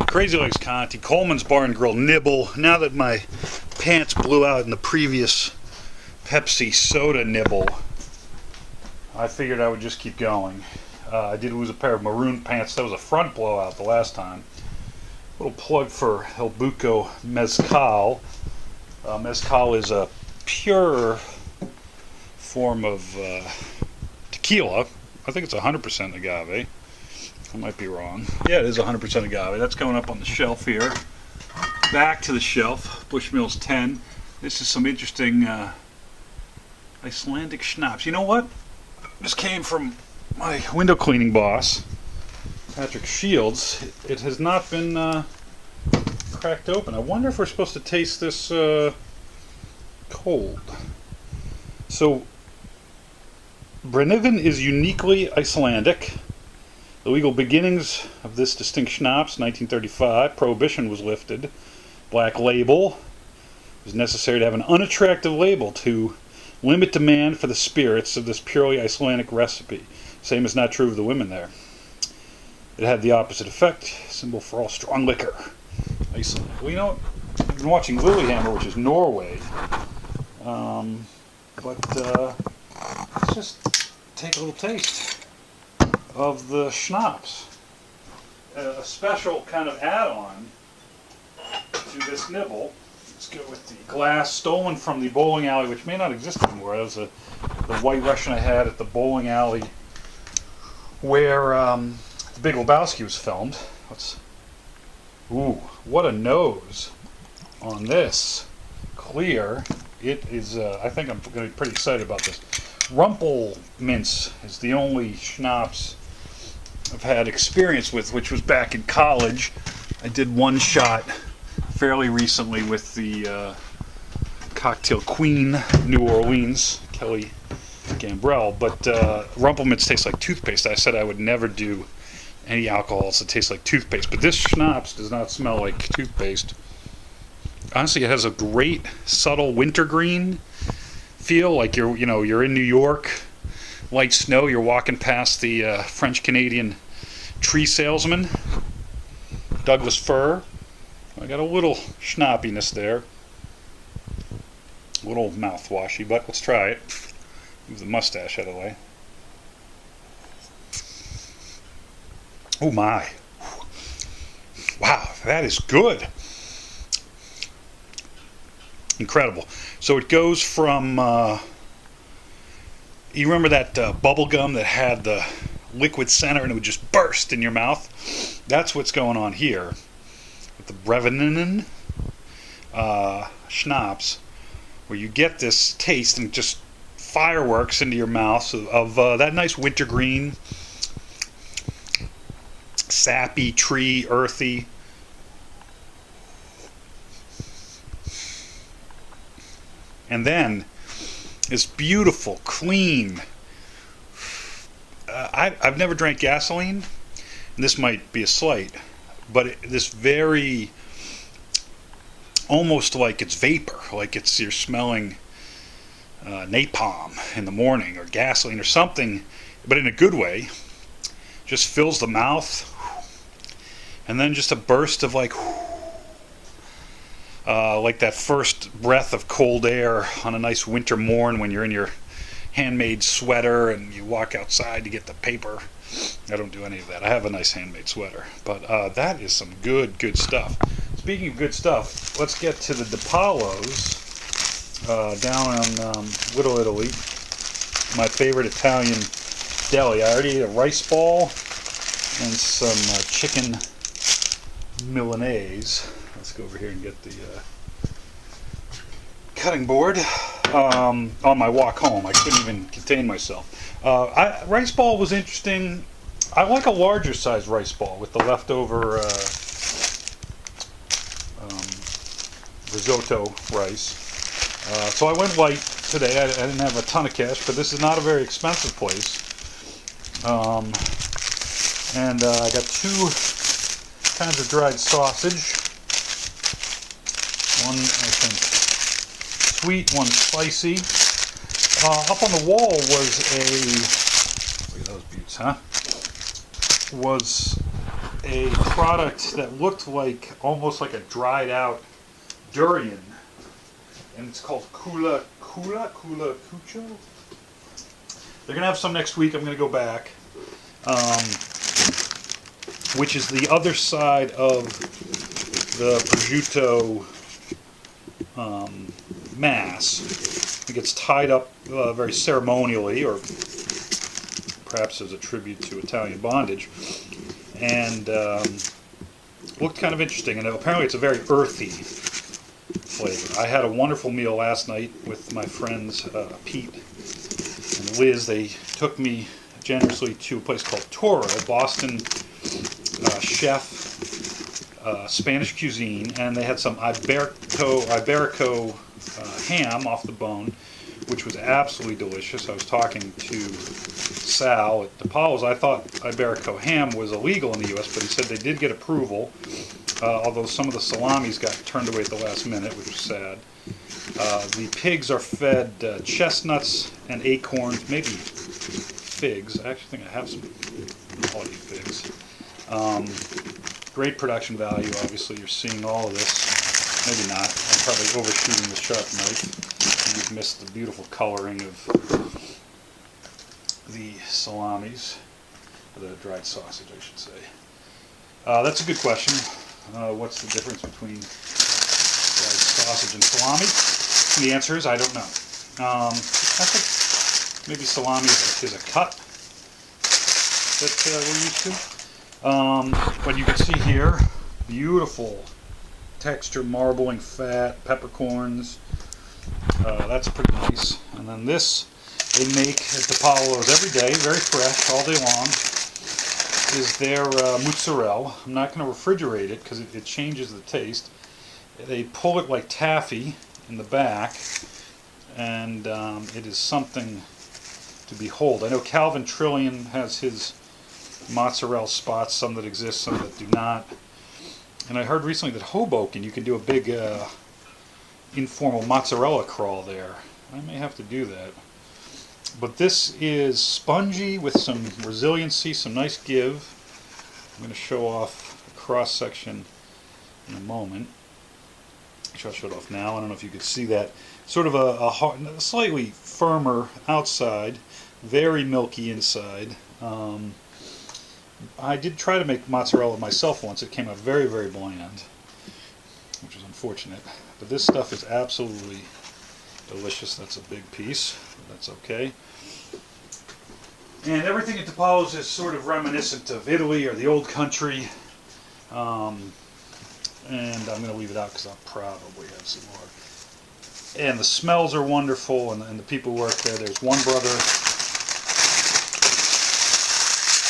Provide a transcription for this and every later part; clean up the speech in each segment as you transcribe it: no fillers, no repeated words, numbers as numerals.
Crazy Legs Conti, Coleman's Bar and Grill, Nibble. Now that my pants blew out in the previous Pepsi soda nibble, I figured I would just keep going. I did lose a pair of maroon pants. That was a front blowout the last time. Little plug for El Buco Mezcal. Mezcal is a pure form of tequila. I think it's 100% agave. I might be wrong. Yeah, it is 100% agave. That's going up on the shelf here. Back to the shelf. Bushmills 10. This is some interesting Icelandic schnapps. You know what? This came from my window cleaning boss, Patrick Shields. It has not been cracked open. I wonder if we're supposed to taste this cold. So, Brennivin is uniquely Icelandic. The legal beginnings of this distinct schnapps, 1935, prohibition was lifted. Black label. It was necessary to have an unattractive label to limit demand for the spirits of this purely Icelandic recipe. Same is not true of the women there. It had the opposite effect, symbol for all strong liquor. Iceland. Well, you know, I've been watching Lillehammer, which is Norway. Let's just take a little taste of the schnapps. A special kind of add-on to this nibble. Let's go with the glass stolen from the bowling alley, which may not exist anymore. That was the White Russian I had at the bowling alley where The Big Lebowski was filmed. Ooh, what a nose on this. Clear. It is, I think I'm going to be pretty excited about this. Rumple Mince is the only schnapps I've had experience with, which was back in college. I did one shot fairly recently with the Cocktail Queen, New Orleans, Kelly Gambrell. But Rumple Mince tastes like toothpaste. I said I would never do any alcohols that taste like toothpaste, but this schnapps does not smell like toothpaste. Honestly, it has a great subtle wintergreen feel, like you're in New York, light snow, you're walking past the French-Canadian tree salesman, Douglas fir. I got a little schnappiness there, a little mouthwashy, but let's try it. Move the mustache out of the way. Oh my. Wow, that is good. Incredible. So it goes from, you remember that bubble gum that had the liquid center and it would just burst in your mouth? That's what's going on here with the Brevinen schnapps, where you get this taste and just fireworks into your mouth of that nice wintergreen, sappy, tree, earthy. And then this beautiful, clean. I've never drank gasoline, and this might be a slight, but this very, almost like it's vapor, like you're smelling napalm in the morning or gasoline or something, but in a good way. Just fills the mouth, and then just a burst of like that first breath of cold air on a nice winter morn when you're in your handmade sweater and you walk outside to get the paper. I don't do any of that. I have a nice handmade sweater. But that is some good stuff. Speaking of good stuff, let's get to the DiPalo's down on Little Italy. My favorite Italian deli. I already ate a rice ball and some chicken Milanese. Let's go over here and get the cutting board. On my walk home, I couldn't even contain myself. Rice ball was interesting. I like a larger size rice ball with the leftover risotto rice. So I went white today. I didn't have a ton of cash, but this is not a very expensive place. And I got two kinds of dried sausage. One, I think, sweet, one spicy. Up on the wall was look at those beauts, huh? Was a product that looked like almost like a dried out durian, and it's called Kula Kucho. They're gonna have some next week. I'm gonna go back, which is the other side of the prosciutto mass. It gets tied up very ceremonially, or perhaps as a tribute to Italian bondage, and looked kind of interesting. And apparently it's a very earthy flavor. I had a wonderful meal last night with my friends Pete and Liz. They took me generously to a place called Toro, Boston chef, Spanish cuisine, and they had some Iberico ham off the bone, which was absolutely delicious. I was talking to Sal at DiPalo's. I thought Iberico ham was illegal in the U.S., but he said they did get approval, although some of the salamis got turned away at the last minute, which was sad. The pigs are fed chestnuts and acorns, maybe figs. I actually think I have some quality figs. Great production value, obviously. You're seeing all of this. Maybe not. I'm probably overshooting the sharp knife. You've missed the beautiful coloring of the salamis, or the dried sausage, I should say. That's a good question. What's the difference between dried sausage and salami? And the answer is I don't know. I think maybe salami is a cut that we're used to. But you can see here, beautiful texture, marbling fat, peppercorns. That's pretty nice. And then this they make at DiPalo's every day, very fresh, all day long, is their mozzarella. I'm not going to refrigerate it because it changes the taste. They pull it like taffy in the back, and it is something to behold. I know Calvin Trillion has his mozzarella spots, some that exist, some that do not. And I heard recently that Hoboken, you can do a big informal mozzarella crawl there. I may have to do that. But this is spongy with some resiliency, some nice give. I'm going to show off the cross section in a moment. I'll show it off now. I don't know if you could see that. Sort of a slightly firmer outside, very milky inside. I did try to make mozzarella myself once. It came out very, very bland, which is unfortunate. But this stuff is absolutely delicious. That's a big piece. That's okay. And everything at DiPalo's is sort of reminiscent of Italy or the old country. And I'm going to leave it out because I'll probably have some more. And the smells are wonderful, and the people who work there. There's one brother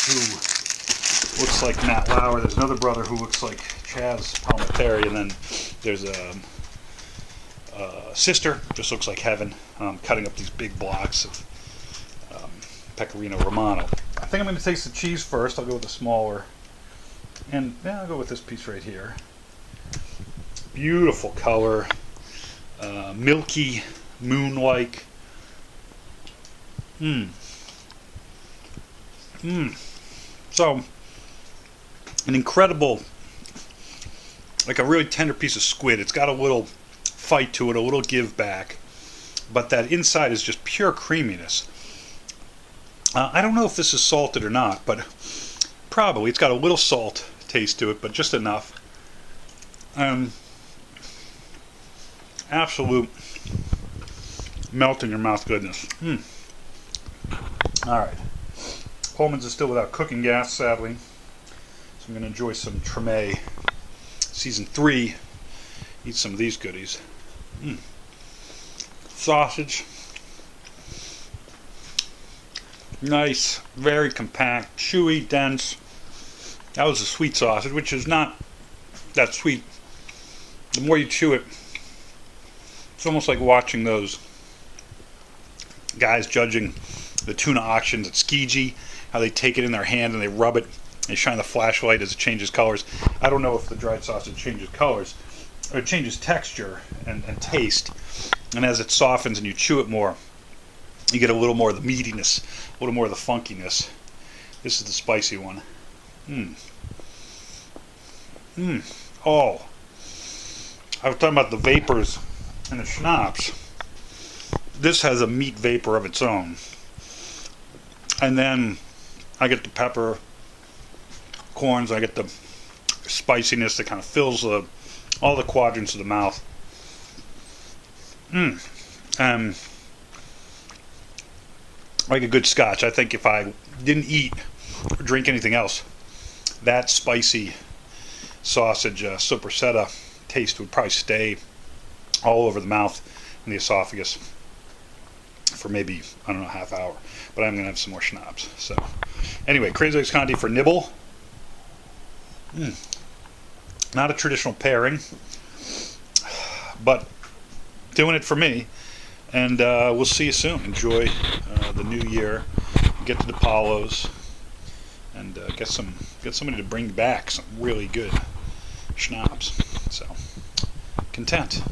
who looks like Matt Lauer. There's another brother who looks like Chaz Palminteri, and then there's a sister, just looks like heaven, cutting up these big blocks of Pecorino Romano. I think I'm going to taste the cheese first. I'll go with the smaller, and yeah, I'll go with this piece right here. Beautiful color, milky, moon-like. So, an incredible, like a really tender piece of squid. It's got a little fight to it, a little give back, but that inside is just pure creaminess. I don't know if this is salted or not, but probably. It's got a little salt taste to it, but just enough. Absolute melt in your mouth goodness. Alright. Pullman's is still without cooking gas, sadly. So I'm going to enjoy some Treme Season 3. Eat some of these goodies. Sausage. Nice, very compact, chewy, dense. That was a sweet sausage, which is not that sweet. The more you chew it, it's almost like watching those guys judging the tuna auctions at Skiji, how they take it in their hand and they rub it, they shine the flashlight as it changes colors. I don't know if the dried sausage changes colors, or it changes texture and taste, and as it softens and you chew it more, you get a little more of the meatiness, a little more of the funkiness. This is the spicy one. Oh, I was talking about the vapors in the schnapps. This has a meat vapor of its own. And then I get the pepper corns, I get the spiciness that kind of fills all the quadrants of the mouth. Like a good scotch. I think if I didn't eat or drink anything else, that spicy sausage sopressata taste would probably stay all over the mouth and the esophagus for maybe, I don't know, half hour. But I'm going to have some more schnapps. So, anyway, Crazy Legs Conti for Nibble. Not a traditional pairing, but doing it for me. And we'll see you soon. Enjoy the new year. Get to DiPalo's and get somebody to bring back some really good schnapps. So, content.